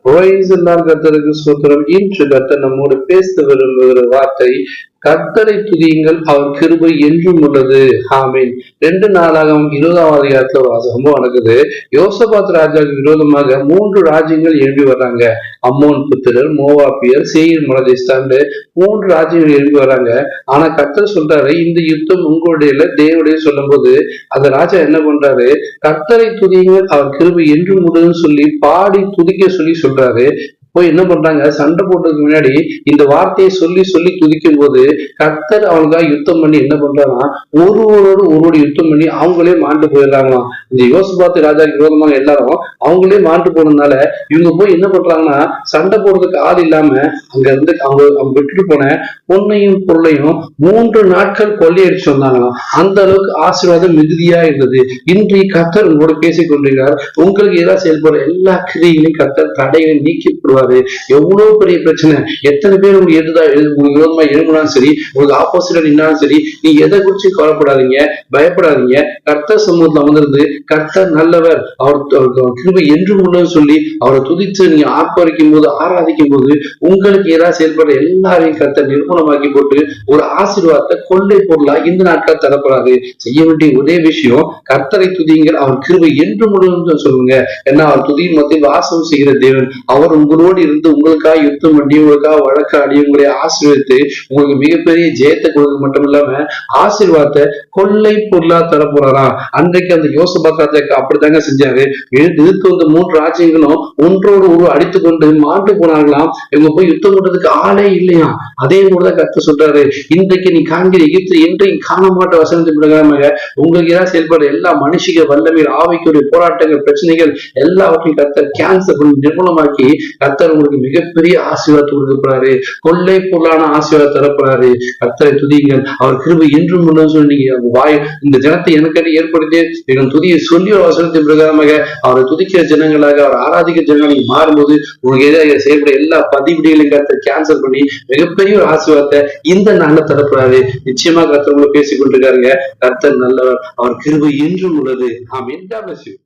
கர்த்தருக்கு ஸ்தோத்திரம். இன்று கர்த்தர் நம்மோடு பேச விரும்புகிற வார்த்தை, கர்த்தரை துதியுங்கள், அவர் கிருபை என்றும் உள்ளது. ஆமீன். 2 நாளாகவும் 20ஆம் அதிகாரத்துல ஒரு சம்பவம் நடக்குது. யோசபாத் ராஜாவுக்கு விரோதமாக 3 ராஜ்யங்கள் எழுப்பி வர்றாங்க. அம்மோன் புத்திரர், மோவாபியர், சேயீர் மலைதேசத்தாண்டு 3 ராஜ்யங்கள் எழுப்பி வர்றாங்க. ஆனா கர்த்தர் சொல்றாரு, இந்த யுத்தம் உங்களுடைய தேவனுடைய சொல்லும் போது அந்த ராஜா என்ன பண்றாரு, கர்த்தரை துதியுங்கள், அவர் கிருபை என்றும் உள்ளதுன்னு சொல்லி பாடி துதிக்க சொல்றாரு. போய் என்ன பண்றாங்க, சண்டை போட்டதுக்கு முன்னாடி இந்த வார்த்தையை சொல்லி சொல்லி துதிக்கும் போது கர்த்தர் அவங்களுக்காக யுத்தம் பண்ணி என்ன பண்றாங்கன்னா, ஒருவரோடு யுத்தம் பண்ணி அவங்களே மாண்டு போயிடுறாங்களாம். இந்த யோசபாத் ராஜாக்கு விரோதமாக எல்லாரும் அவங்களே மாண்டு போனதுனால இவங்க போய் என்ன பண்றாங்கன்னா, சண்டை போடுறதுக்கு ஆள் இல்லாம அங்க இருந்து அவங்க விட்டுட்டு போன பொண்ணையும் பொருளையும் 3 நாட்கள் கொள்ளையடிச்சு வந்தாங்களாம். அந்த அளவுக்கு ஆசீர்வாதம் மிகுதியா இருந்தது. இன்றைய கர்த்தர் உங்களோட பேசிக் கொண்டிருக்கிறார். உங்களுக்கு ஏதாவது செயல்படுற எல்லா கிரியைகளையும் கர்த்தர் தடைகளை நீக்கிப்படுவார். எவ்வளவு பெரிய பிரச்சனை, எத்தனை பேர் உங்களுக்கு விரோதமா எழுப்பினாலும் சரி, உங்களுக்கு ஆப்போசிட்டா நின்னாலும் சரி, நீ எதை குறிச்சு கவலைப்படாதீங்க, பயப்படாதீங்க. கர்த்தர் சமூகத்துல அமர்ந்து கர்த்தர் நல்லவர், அவர் கிருபை என்றும் உள்ளன்னு சொல்லி அவரை துதித்து நீங்க ஆர்ப்பரிக்கும் போது, ஆராதிக்கும் போது உங்களுக்கு ஏதாவது செயல்படுற எல்லாரையும் கர்த்தர் நிர்மூலமாக்கி போட்டு ஒரு ஆசீர்வாதத்தை கொள்ளை பொருளா இந்த நாட்கள் தரப்படாது. செய்ய வேண்டிய ஒரே விஷயம், கர்த்தரை துதியுங்கள், அவர் கிருபை என்றும் உள்ளன்னு சொல்லுங்க. ஏன்னா அவர் துதியின் மத்தியில் வாசம் செய்கிற தேவன். அவர் உங்களோடு இருந்து உங்களுக்காக யுத்தம் பண்ணி உங்களுக்காக வழக்காடி உங்களை ஆசீர்வதித்து உங்களுக்கு மிகப்பெரிய ஜெயத்தை கொடுக்க மட்டும் இல்லாம ஆசீர்வாதத்தை கொள்ளை பொருளா தரப்போறாராம். அன்றைக்கு அந்த யோசபாத் ராஜாக்கு அப்படித்தாங்க செஞ்சாரு. எதிர்த்து வந்த 3 ராஜ்யங்களும் ஒன்றோடு ஒரு அடித்து கொண்டு மாண்டு போனார்களாம். இவங்க போய் யுத்தம் பண்றதுக்கு ஆளே இல்லையா. அதே போலதான் கர்த்தர் சொல்றாரு, இன்றைக்கு நீ காண்கிற எகிப்து இன்றைக்கு காண மாட்ட வசனத்தின் பிரகாரமாக உங்களுக்கு ஏதாவது செயல்படுற எல்லா மனுஷிக வல்லமையில் ஆவிக்குரிய போராட்டங்கள், பிரச்சனைகள் எல்லாவற்றையும் கர்த்தர் கேன்சர் பண்ணி நிர்மூலமாக்கி கர்த்தர் உங்களுக்கு மிகப்பெரிய ஆசீர்வாதத்தை கொடுக்கப்படுறாரு. கொள்ளை பொருளான ஆசீர்வாதம் தரப்படுறாரு. கர்த்தரை துதியுங்கள், அவர் கிருபை என்றும் உள்ளன்னு சொல்லி வாய் இந்த ஜனத்தை எனக்கடி ஏற்படுத்தி எங்கள் துதியை சொல்லி ஒரு வசனத்தின் பிரகாரமாக அவரை துதிக்கிற ஜனங்களாக, அவர் ஆராதிக்கிற ஜனங்களாக மாறும்போது உங்களுக்கு எதிராக செய்யப்பட எல்லா பதிவிடிகளையும் கர்த்தர் கேன்சல் பண்ணி மிகப்பெரிய ஒரு ஆசீர்வாதத்தை இந்த நாள்ல தரப்படுறாரு. நிச்சயமா கர்த்தர் உங்களை பேசிக் கொண்டிருக்காருங்க. கர்த்தர் நல்லவர், அவர் கிருபை என்றும் உள்ளது. ஆமென். God bless you.